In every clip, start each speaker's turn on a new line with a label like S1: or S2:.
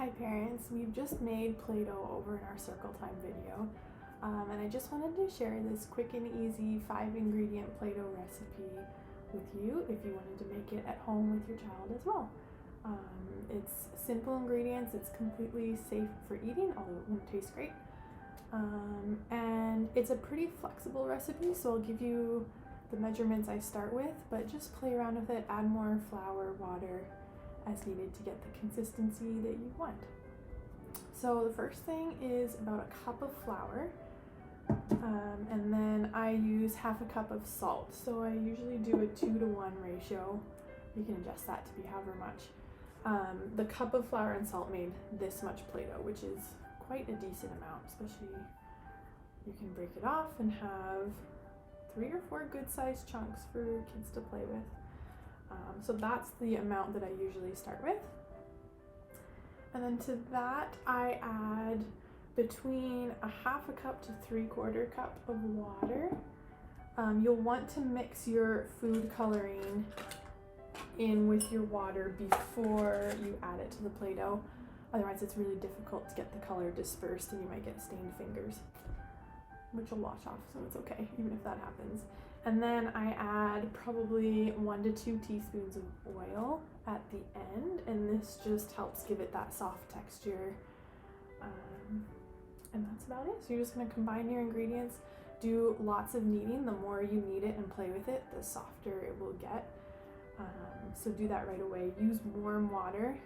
S1: Hi parents, we've just made Play-Doh over in our circle time video, and I just wanted to share this quick and easy 5-ingredient Play-Doh recipe with you if you wanted to make it at home with your child as well. It's simple ingredients, it's completely safe for eating, although it won't taste great, and it's a pretty flexible recipe, so I'll give you the measurements I start with, but just play around with it, add more flour, water as needed to get the consistency that you want. So the first thing is about a cup of flour, and then I use half a cup of salt. So I usually do a 2-to-1 ratio. You can adjust that to be however much. The cup of flour and salt made this much Play-Doh, which is quite a decent amount, especially you can break it off and have 3 or 4 good-sized chunks for kids to play with. So that's the amount that I usually start with. And then to that I add between a half a cup to 3/4 cup of water. You'll want to mix your food coloring in with your water before you add it to the Play-Doh. Otherwise it's really difficult to get the color dispersed and you might get stained fingers, which will wash off, so it's okay even if that happens. And then I add probably 1 to 2 teaspoons of oil at the end, and this just helps give it that soft texture. And that's about it. So you're just going to combine your ingredients, do lots of kneading. The more you knead it and play with it, the softer it will get. So do that right away. Use warm water,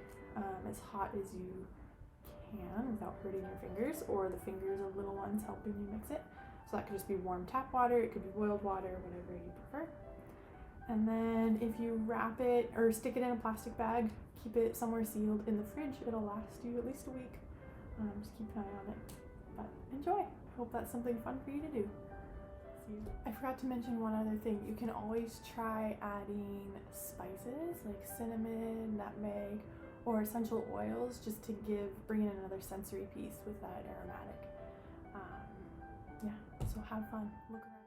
S1: as hot as you can without hurting your fingers or the fingers of little ones helping you mix it. So that could just be warm tap water, it could be boiled water, whatever you prefer. And then if you wrap it or stick it in a plastic bag, keep it somewhere sealed in the fridge, it'll last you at least a week. Just keep an eye on it. But enjoy! I hope that's something fun for you to do. I forgot to mention one other thing. You can always try adding spices like cinnamon, nutmeg, or essential oils just to bring in another sensory piece with that aromatic. Yeah, so have fun. Look around.